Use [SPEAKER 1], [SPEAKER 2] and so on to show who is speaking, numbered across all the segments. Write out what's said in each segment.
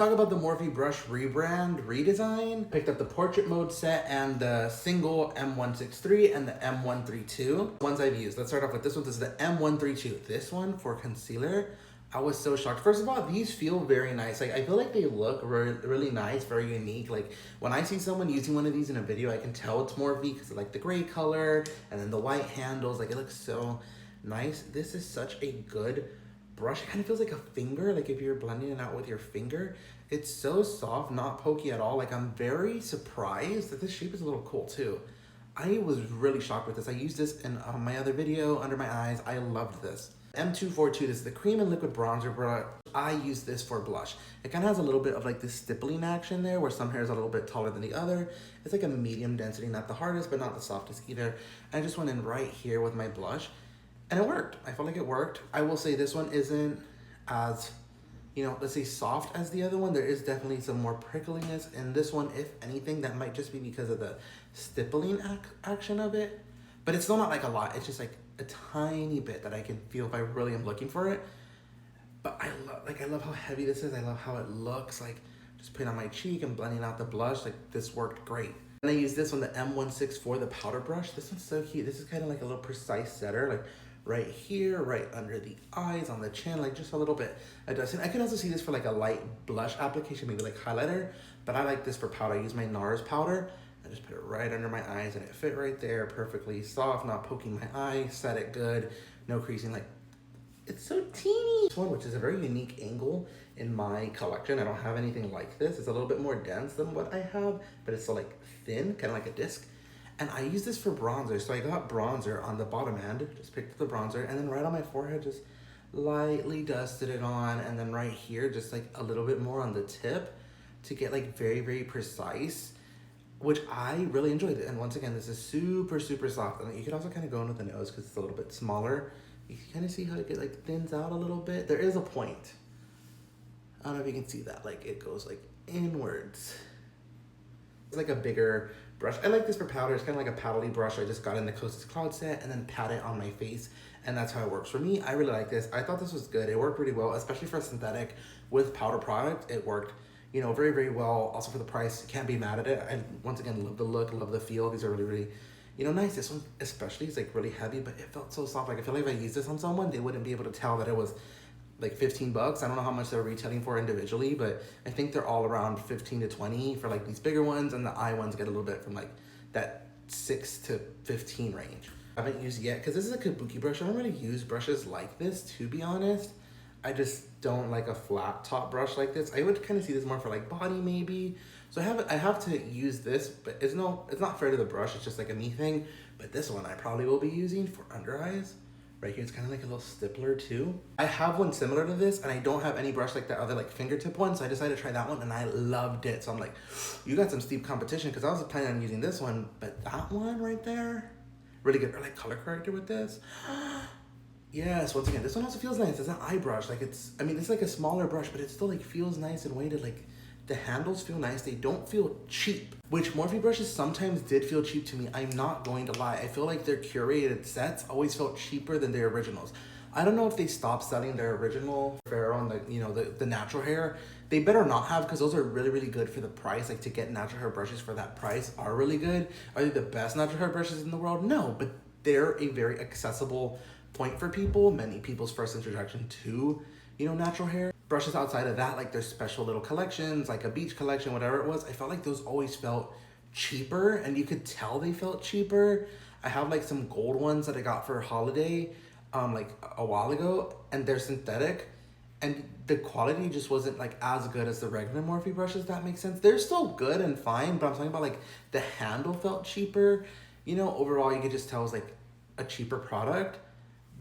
[SPEAKER 1] Talk about the Morphe Brush redesign. Picked up the portrait mode set and the single M163 and the M132. Ones I've used. Let's start off with this one. This is the M132. This one for concealer, I was so shocked. First of all, these feel very nice. Like, I feel like they look really nice, very unique. Like, when I see someone using one of these in a video, I can tell it's Morphe because of like the gray color and then the white handles. Like, it looks so nice. This is such a good brush. It kind of feels like a finger, like if you're blending it out with your finger. It's so soft, not pokey at all. Like, I'm very surprised that this shape is a little cool too. I was really shocked with this. I used this in my other video, under my eyes. I loved this. M242, this is the cream and liquid bronzer brush. I use this for blush. It kind of has a little bit of like this stippling action there where some hair is a little bit taller than the other. It's like a medium density, not the hardest, but not the softest either. I just went in right here with my blush and it worked. I felt like it worked. I will say this one isn't as, you know, let's say soft as the other one. There is definitely some more prickliness in this one. If anything, that might just be because of the stippling action of it. But it's still not like a lot. It's just like a tiny bit that I can feel if I really am looking for it. But I love how heavy this is. I love how it looks. Like, just putting on my cheek and blending out the blush. Like, this worked great. And I use this one, the M164, the powder brush. This one's so cute. This is kind of like a little precise setter. Like, right here, right under the eyes, on the chin, like just a little bit. I can also see this for like a light blush application, maybe like highlighter, but I like this for powder. I use my NARS powder. I just put it right under my eyes and it fit right there perfectly. Soft, not poking my eye, set it good, no creasing. Like, it's so teeny. This one, which is a very unique angle in my collection. I don't have anything like this. It's a little bit more dense than what I have, but it's still like thin, kind of like a disc. And I use this for bronzer. So I got bronzer on the bottom end, just picked up the bronzer, and then right on my forehead, just lightly dusted it on. And then right here, just like a little bit more on the tip to get like very, very precise, which I really enjoyed. And once again, this is super, super soft. And you can also kind of go in with the nose because it's a little bit smaller. You can kind of see how it like thins out a little bit. There is a point. I don't know if you can see that. Like, it goes like inwards. It's like a bigger brush. I like this for powder. It's kind of like a powdery brush. I just got in the Closest Cloud set and then pat it on my face. And that's how it works for me. I really like this. I thought this was good. It worked pretty well, especially for a synthetic with powder product. It worked, you know, very, very well. Also for the price, can't be mad at it. I, once again, love the look, love the feel. These are really, really, you know, nice. This one especially is like really heavy, but it felt so soft. Like, I feel like if I used this on someone, they wouldn't be able to tell that it was like 15 bucks. I don't know how much they're retailing for individually, but I think they're all around 15 to 20 for like these bigger ones, and the eye ones get a little bit from like that 6 to 15 range. I haven't used yet because this is a kabuki brush. I don't really use brushes like this, to be honest. I just don't like a flat top brush like this. I would kind of see this more for like body maybe. So I have to use this, but it's not fair to the brush. It's just like a me thing. But this one I probably will be using for under eyes. Right here, it's kind of like a little stippler too. I have one similar to this, and I don't have any brush like that other like fingertip one, so I decided to try that one, and I loved it. So I'm like, you got some steep competition, because I was planning on using this one, but that one right there, really good. Or like color corrector with this. Yes, once again, this one also feels nice. It's an eye brush. Like, it's like a smaller brush, but it still like feels nice and weighted. Like, the handles feel nice. They don't feel cheap, which Morphe brushes sometimes did feel cheap to me. I'm not going to lie. I feel like their curated sets always felt cheaper than their originals. I don't know if they stopped selling their original Pharaoh and the natural hair. They better not have, because those are really, really good for the price. Like, to get natural hair brushes for that price are really good. Are they the best natural hair brushes in the world? No, but they're a very accessible point for people. Many people's first introduction to, you know, natural hair. Brushes outside of that, like their special little collections, like a beach collection, whatever it was, I felt like those always felt cheaper, and you could tell they felt cheaper. I have like some gold ones that I got for holiday like a while ago, and they're synthetic, and the quality just wasn't like as good as the regular Morphe brushes. That makes sense. They're still good and fine, but I'm talking about like the handle felt cheaper. You know, overall you could just tell it was like a cheaper product.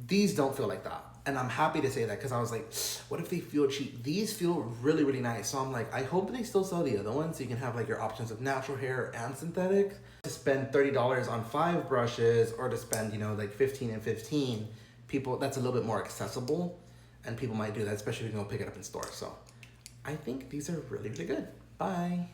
[SPEAKER 1] These don't feel like that. And I'm happy to say that, because I was like, what if they feel cheap? These feel really, really nice. So I'm like, I hope they still sell the other ones, so you can have like your options of natural hair and synthetic. To spend $30 on 5 brushes, or to spend, you know, like 15 and 15, people, that's a little bit more accessible, and people might do that, especially if you go pick it up in store. So I think these are really, really good. Bye.